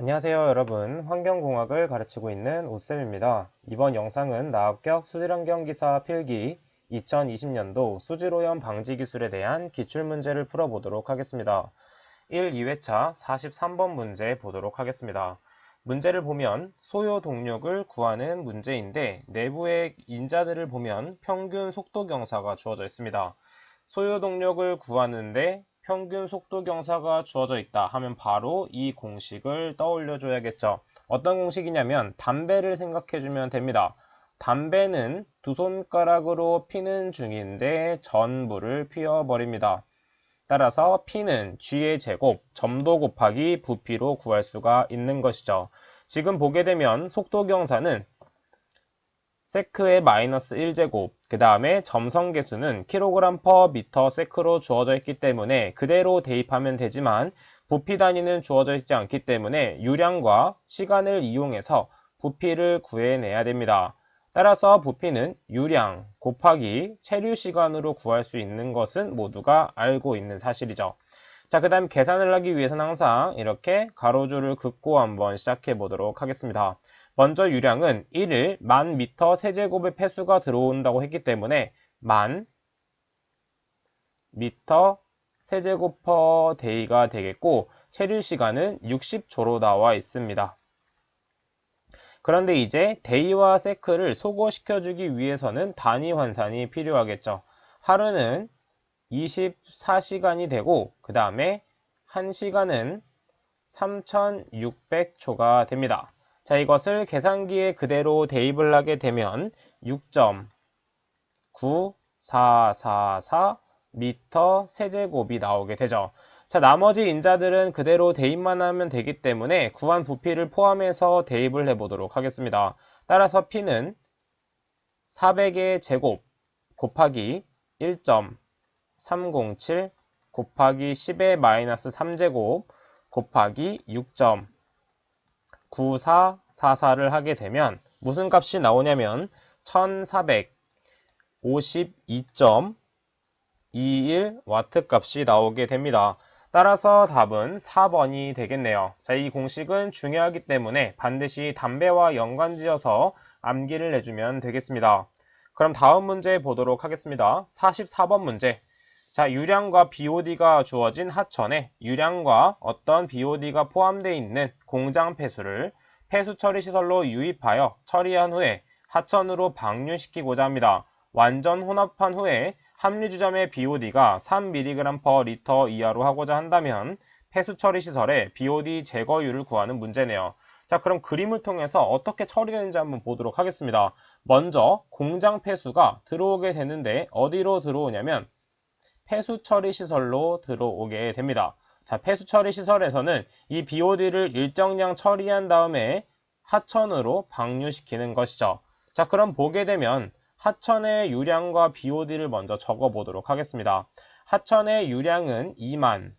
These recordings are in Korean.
안녕하세요 여러분, 환경공학을 가르치고 있는 오쌤입니다. 이번 영상은 나합격 수질환경기사 필기 2020년도 수질오염 방지 기술에 대한 기출문제를 풀어보도록 하겠습니다. 1, 2회차 43번 문제 보도록 하겠습니다. 문제를 보면 소요 동력을 구하는 문제인데 내부의 인자들을 보면 평균 속도 경사가 주어져 있습니다. 소요 동력을 구하는데 평균 속도 경사가 주어져 있다 하면 바로 이 공식을 떠올려 줘야겠죠. 어떤 공식이냐면 담배를 생각해 주면 됩니다. 담배는 두 손가락으로 피는 중인데 전부를 피워버립니다. 따라서 P는 G의 제곱, 점도 곱하기 부피로 구할 수가 있는 것이죠. 지금 보게 되면 속도 경사는 세크의 마이너스 1제곱, 그 다음에 점성계수는 kg per 미터 세크로 주어져 있기 때문에 그대로 대입하면 되지만 부피 단위는 주어져 있지 않기 때문에 유량과 시간을 이용해서 부피를 구해내야 됩니다. 따라서 부피는 유량 곱하기 체류 시간으로 구할 수 있는 것은 모두가 알고 있는 사실이죠. 자, 그 다음 계산을 하기 위해서는 항상 이렇게 가로줄을 긋고 한번 시작해 보도록 하겠습니다. 먼저 유량은 1을 1000m 세제곱의 폐수가 들어온다고 했기 때문에 1000 미터 세제곱 퍼 데이가 되겠고 체류 시간은 60초로 나와 있습니다. 그런데 이제 데이와 세크를 소거시켜주기 위해서는 단위 환산이 필요하겠죠. 하루는 24시간이 되고 그 다음에 1시간은 3600초가 됩니다. 자, 이것을 계산기에 그대로 대입을 하게 되면 6.9444 미터 세제곱이 나오게 되죠. 자, 나머지 인자들은 그대로 대입만 하면 되기 때문에 구한 부피를 포함해서 대입을 해보도록 하겠습니다. 따라서 P는 400의 제곱 곱하기 1.307 곱하기 10의 마이너스 3제곱 곱하기 6.9444를 하게 되면 무슨 값이 나오냐면 1452.21W 값이 나오게 됩니다. 따라서 답은 4번이 되겠네요. 자, 이 공식은 중요하기 때문에 반드시 담배와 연관지어서 암기를 해주면 되겠습니다. 그럼 다음 문제 보도록 하겠습니다. 44번 문제. 자, 유량과 BOD가 주어진 하천에 유량과 어떤 BOD가 포함되어 있는 공장 폐수를 폐수 처리 시설로 유입하여 처리한 후에 하천으로 방류시키고자 합니다. 완전 혼합한 후에 함유 지점의 BOD가 3mg/L 이하로 하고자 한다면 폐수 처리 시설의 BOD 제거율을 구하는 문제네요. 자, 그럼 그림을 통해서 어떻게 처리되는지 한번 보도록 하겠습니다. 먼저 공장 폐수가 들어오게 되는데 어디로 들어오냐면 폐수 처리 시설로 들어오게 됩니다. 자, 폐수 처리 시설에서는 이 BOD를 일정량 처리한 다음에 하천으로 방류시키는 것이죠. 자, 그럼 보게 되면 하천의 유량과 BOD를 먼저 적어 보도록 하겠습니다. 하천의 유량은 2만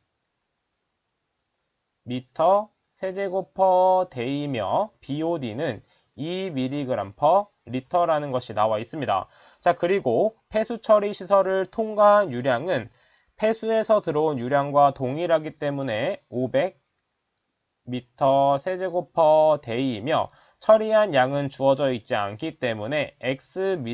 미터 세제곱 퍼 데이며 BOD는 2mg/L 라는 것이 나와 있습니다. 자, 그리고 폐수 처리 시설을 통과한 유량은 폐수에서 들어온 유량과 동일하기 때문에 500m 세제곱 퍼 데이이며 처리한 양은 주어져 있지 않기 때문에 xmg/L로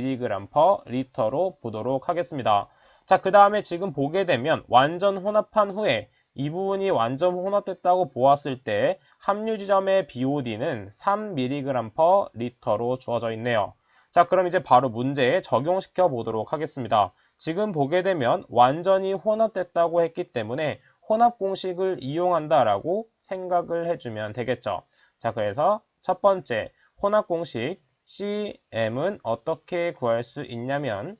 보도록 하겠습니다. 자, 그 다음에 지금 보게 되면 완전 혼합한 후에 이 부분이 완전 혼합됐다고 보았을 때 함유 지점의 BOD는 3mg/L로 주어져 있네요. 자, 그럼 이제 바로 문제에 적용시켜 보도록 하겠습니다. 지금 보게 되면 완전히 혼합됐다고 했기 때문에 혼합 공식을 이용한다라고 생각을 해주면 되겠죠. 자, 그래서 첫 번째 혼합 공식 CM은 어떻게 구할 수 있냐면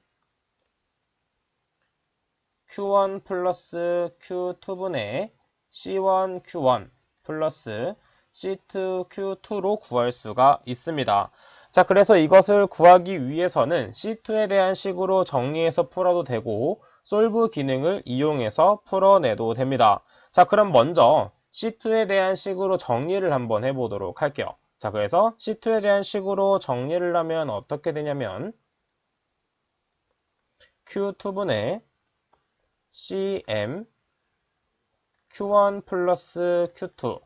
Q1 플러스 Q2분의 C1Q1 플러스 C2Q2로 구할 수가 있습니다. 자, 그래서 이것을 구하기 위해서는 C2에 대한 식으로 정리해서 풀어도 되고 솔브 기능을 이용해서 풀어내도 됩니다. 자, 그럼 먼저 C2에 대한 식으로 정리를 한번 해보도록 할게요. 자, 그래서 C2에 대한 식으로 정리를 하면 어떻게 되냐면 Q2분의 CM Q1 플러스 Q2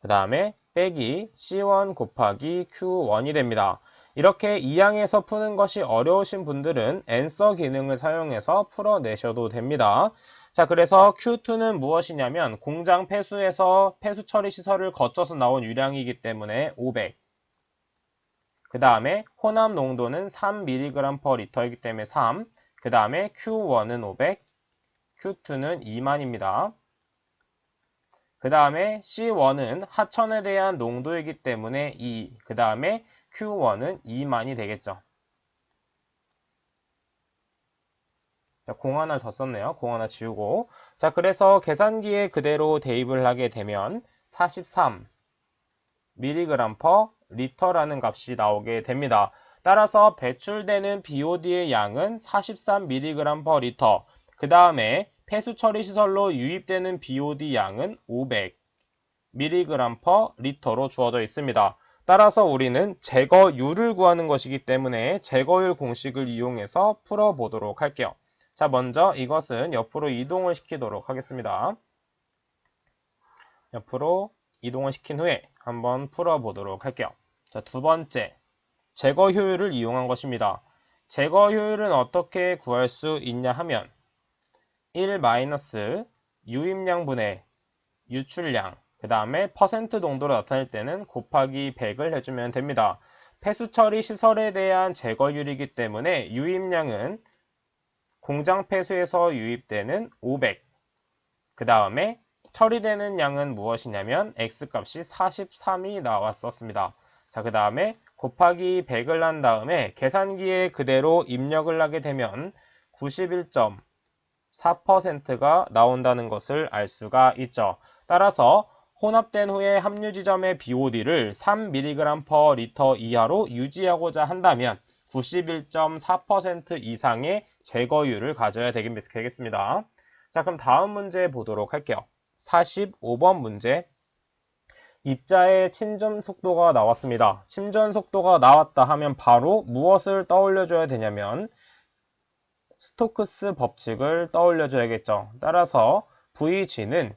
그 다음에 빼기 C1 곱하기 Q1이 됩니다. 이렇게 2항에서 푸는 것이 어려우신 분들은 앤서 기능을 사용해서 풀어내셔도 됩니다. 자, 그래서 Q2는 무엇이냐면 공장 폐수에서 폐수 처리 시설을 거쳐서 나온 유량이기 때문에 500. 그 다음에 혼합 농도는 3mg/L이기 때문에 3. 그 다음에 Q1은 500, Q2는 2만입니다. 그 다음에 C1은 하천에 대한 농도이기 때문에 2. 그 다음에 Q1은 2만이 되겠죠. 자, 공 하나 더 썼네요. 공 하나 지우고. 자, 그래서 계산기에 그대로 대입을 하게 되면 43 mg/L라는 값이 나오게 됩니다. 따라서 배출되는 BOD의 양은 43 mg/L. 그 다음에 폐수 처리 시설로 유입되는 BOD 양은 500 mg/L로 주어져 있습니다. 따라서 우리는 제거율을 구하는 것이기 때문에 제거율 공식을 이용해서 풀어보도록 할게요. 자, 먼저 이것은 옆으로 이동을 시키도록 하겠습니다. 옆으로 이동을 시킨 후에 한번 풀어보도록 할게요. 자, 두 번째, 제거 효율을 이용한 것입니다. 제거 효율은 어떻게 구할 수 있냐 하면 1 유입량분의 유출량, 그 다음에 퍼센트 농도로 나타낼 때는 곱하기 100을 해주면 됩니다. 폐수 처리 시설에 대한 제거율이기 때문에 유입량은 공장 폐수에서 유입되는 500, 그 다음에 처리되는 양은 무엇이냐면 X값이 43이 나왔었습니다. 자, 그 다음에 곱하기 100을 한 다음에 계산기에 그대로 입력을 하게 되면 91.4%가 나온다는 것을 알 수가 있죠. 따라서 혼합된 후에 합류 지점의 BOD를 3mg/L 이하로 유지하고자 한다면 91.4% 이상의 제거율을 가져야 되겠습니다. 자, 그럼 다음 문제 보도록 할게요. 45번 문제. 입자의 침전 속도가 나왔습니다. 침전 속도가 나왔다 하면 바로 무엇을 떠올려줘야 되냐면 스토크스 법칙을 떠올려줘야겠죠. 따라서 VG는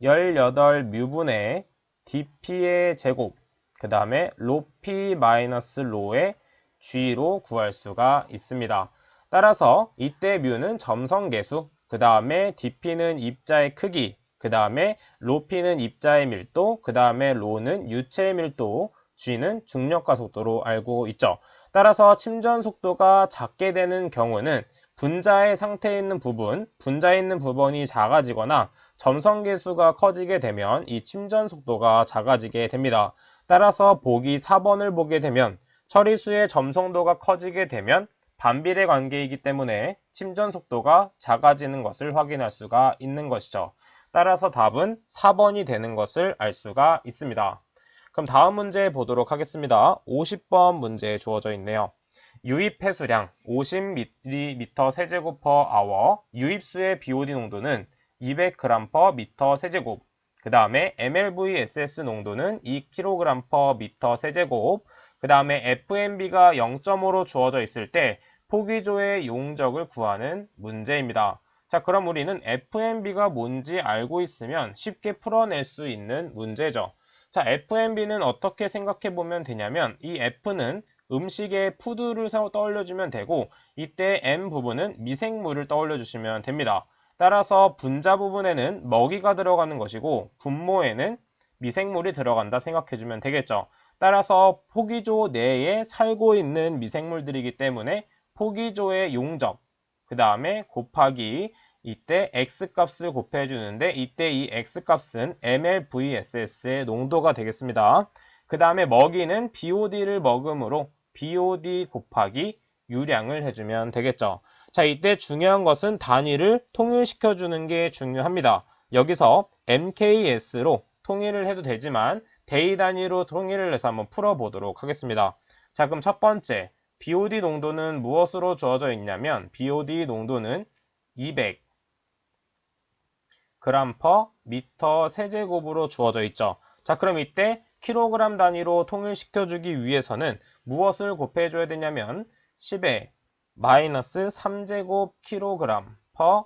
18뮤분의 dp의 제곱, 그 다음에 ρp 마이너스 로의 g로 구할 수가 있습니다. 따라서 이때 뮤는 점성계수, 그 다음에 dp는 입자의 크기, 그 다음에 ρp는 입자의 밀도, 그 다음에 로는 유체의 밀도, g는 중력가 속도로 알고 있죠. 따라서 침전 속도가 작게 되는 경우는 분자의 상태에 있는 부분, 분자에 있는 부분이 작아지거나 점성계수가 커지게 되면 이 침전 속도가 작아지게 됩니다. 따라서 보기 4번을 보게 되면 처리수의 점성도가 커지게 되면 반비례 관계이기 때문에 침전 속도가 작아지는 것을 확인할 수가 있는 것이죠. 따라서 답은 4번이 되는 것을 알 수가 있습니다. 그럼 다음 문제 보도록 하겠습니다. 50번 문제에 주어져 있네요. 유입 해수량 50ml 세제곱 per hour, 유입수의 BOD 농도는 200g/m 세제곱, 그 다음에 MLVSS 농도는 2kg per m 세제곱, 그 다음에 FMB가 0.5로 주어져 있을 때 포기조의 용적을 구하는 문제입니다. 자, 그럼 우리는 FMB가 뭔지 알고 있으면 쉽게 풀어낼 수 있는 문제죠. 자, FMB는 어떻게 생각해 보면 되냐면 이 F는 음식의 푸드를 떠올려주면 되고 이때 M 부분은 미생물을 떠올려주시면 됩니다. 따라서 분자 부분에는 먹이가 들어가는 것이고 분모에는 미생물이 들어간다 생각해주면 되겠죠. 따라서 포기조 내에 살고 있는 미생물들이기 때문에 포기조의 용적, 그 다음에 곱하기 이때 X값을 곱해주는데 이때 이 X값은 MLVSS의 농도가 되겠습니다. 그 다음에 먹이는 BOD를 먹음으로 BOD 곱하기 유량을 해주면 되겠죠. 자, 이때 중요한 것은 단위를 통일시켜주는 게 중요합니다. 여기서 MKS로 통일을 해도 되지만 대의 단위로 통일을 해서 한번 풀어보도록 하겠습니다. 자, 그럼 첫 번째 BOD 농도는 무엇으로 주어져 있냐면 BOD 농도는 200g/m 세제곱으로 주어져 있죠. 자, 그럼 이때 킬로그램 단위로 통일시켜주기 위해서는 무엇을 곱해줘야 되냐면 10의 마이너스 3제곱 kg/g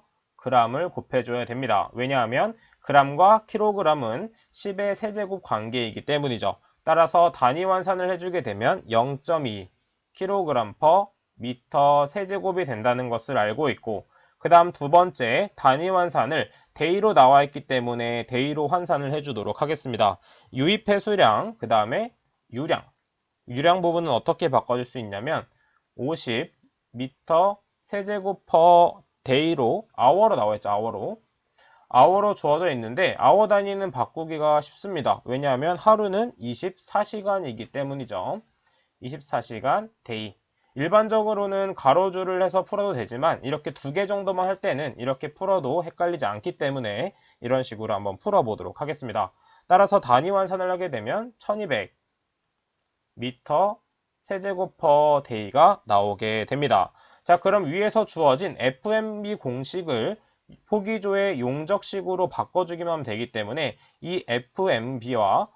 g을 곱해줘야 됩니다. 왜냐하면 g과 킬로그램은 10의 세제곱 관계이기 때문이죠. 따라서 단위 환산을 해주게 되면 0.2 kg per 미터 세제곱이 된다는 것을 알고 있고, 그 다음 두 번째 단위 환산을 데이로 나와 있기 때문에 데이로 환산을 해주도록 하겠습니다. 유입 해수량, 그 다음에 유량 부분은 어떻게 바꿔줄 수 있냐면 50 미터 세제곱 per day로 hour로 나와 있죠. hour로 주어져 있는데 hour 단위는 바꾸기가 쉽습니다. 왜냐하면 하루는 24시간이기 때문이죠. 24시간 day. 일반적으로는 가로줄을 해서 풀어도 되지만 이렇게 두 개 정도만 할 때는 이렇게 풀어도 헷갈리지 않기 때문에 이런 식으로 한번 풀어보도록 하겠습니다. 따라서 단위 환산을 하게 되면 1200 미터 세제곱 per day가 나오게 됩니다. 자, 그럼 위에서 주어진 FMB 공식을 포기조의 용적식으로 바꿔주기만 하면 되기 때문에 이 FMB와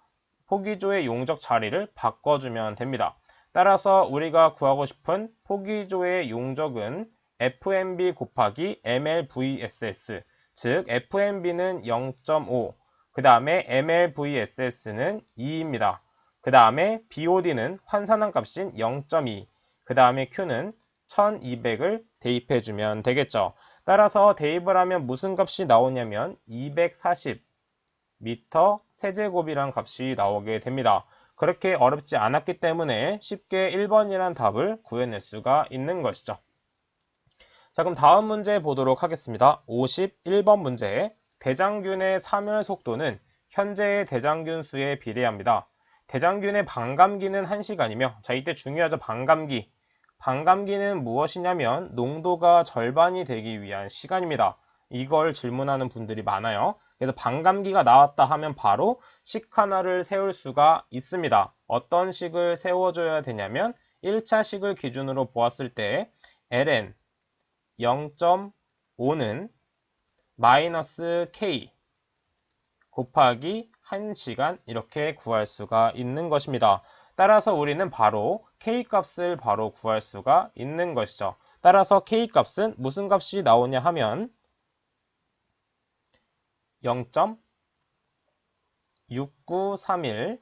포기조의 용적 자리를 바꿔주면 됩니다. 따라서 우리가 구하고 싶은 포기조의 용적은 FMB 곱하기 MLVSS, 즉 FMB는 0.5, 그 다음에 MLVSS는 2입니다. 그 다음에 BOD는 환산한 값인 0.2, 그 다음에 Q는 1200을 대입해주면 되겠죠. 따라서 대입을 하면 무슨 값이 나오냐면 240 미터 세제곱이란 값이 나오게 됩니다. 그렇게 어렵지 않았기 때문에 쉽게 1번이란 답을 구해낼 수가 있는 것이죠. 자, 그럼 다음 문제 보도록 하겠습니다. 51번 문제. 대장균의 사멸 속도는 현재의 대장균 수에 비례합니다. 대장균의 반감기는 1시간이며, 자, 이때 중요하죠. 반감기. 반감기는 무엇이냐면 농도가 절반이 되기 위한 시간입니다. 이걸 질문하는 분들이 많아요. 그래서 반감기가 나왔다 하면 바로 식 하나를 세울 수가 있습니다. 어떤 식을 세워줘야 되냐면 1차 식을 기준으로 보았을 때 ln 0.5는 마이너스 k 곱하기 1시간 이렇게 구할 수가 있는 것입니다. 따라서 우리는 바로 K값을 바로 구할 수가 있는 것이죠. 따라서 K값은 무슨 값이 나오냐 하면 0.6931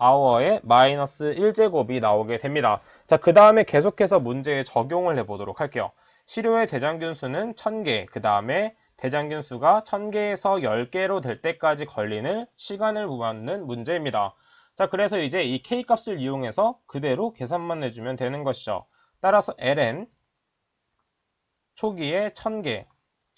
hour의 마이너스 1제곱이 나오게 됩니다. 자, 그 다음에 계속해서 문제에 적용을 해보도록 할게요. 시료의 대장균 수는 1000개, 그 다음에 대장균 수가 1000개에서 10개로 될 때까지 걸리는 시간을 묻는 문제입니다. 자, 그래서 이제 이 K값을 이용해서 그대로 계산만 해주면 되는 것이죠. 따라서 ln 초기에 1000개,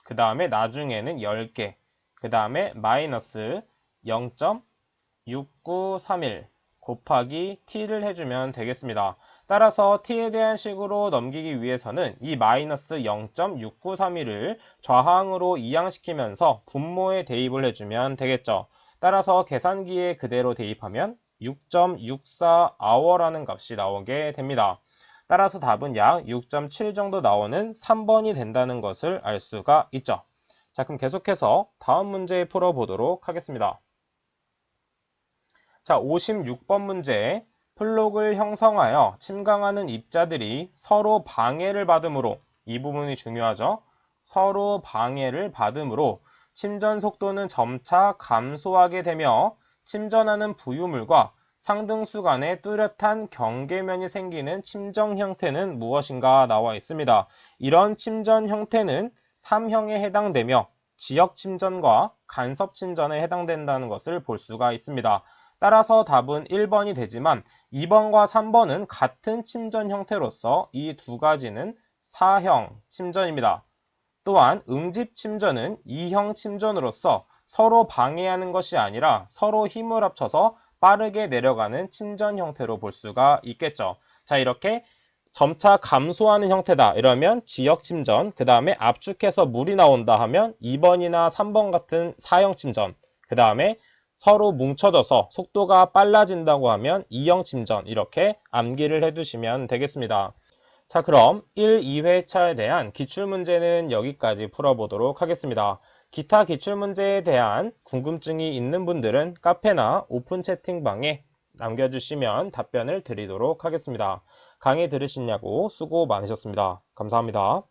그 다음에 나중에는 10개, 그 다음에 마이너스 0.6931 곱하기 t를 해주면 되겠습니다. 따라서 t에 대한 식으로 넘기기 위해서는 이 마이너스 0.6931을 좌항으로 이항시키면서 분모에 대입을 해주면 되겠죠. 따라서 계산기에 그대로 대입하면 6.64 hour라는 값이 나오게 됩니다. 따라서 답은 약 6.7 정도 나오는 3번이 된다는 것을 알 수가 있죠. 자, 그럼 계속해서 다음 문제 풀어보도록 하겠습니다. 자, 56번 문제. 플록을 형성하여 침강하는 입자들이 서로 방해를 받으므로, 이 부분이 중요하죠. 서로 방해를 받으므로 침전 속도는 점차 감소하게 되며 침전하는 부유물과 상등수 간의 뚜렷한 경계면이 생기는 침전 형태는 무엇인가 나와 있습니다. 이런 침전 형태는 3형에 해당되며 지역 침전과 간섭 침전에 해당된다는 것을 볼 수가 있습니다. 따라서 답은 1번이 되지만 2번과 3번은 같은 침전 형태로서 이 두 가지는 4형 침전입니다. 또한 응집 침전은 2형 침전으로서 서로 방해하는 것이 아니라 서로 힘을 합쳐서 빠르게 내려가는 침전 형태로 볼 수가 있겠죠. 자, 이렇게 점차 감소하는 형태다 이러면 지역 침전, 그 다음에 압축해서 물이 나온다 하면 2번이나 3번 같은 4형 침전, 그 다음에 서로 뭉쳐져서 속도가 빨라진다고 하면 2형 침전, 이렇게 암기를 해두시면 되겠습니다. 자, 그럼 1, 2회차에 대한 기출문제는 여기까지 풀어보도록 하겠습니다. 기타 기출문제에 대한 궁금증이 있는 분들은 카페나 오픈 채팅방에 남겨주시면 답변을 드리도록 하겠습니다. 강의 들으시냐고 수고 많으셨습니다. 감사합니다.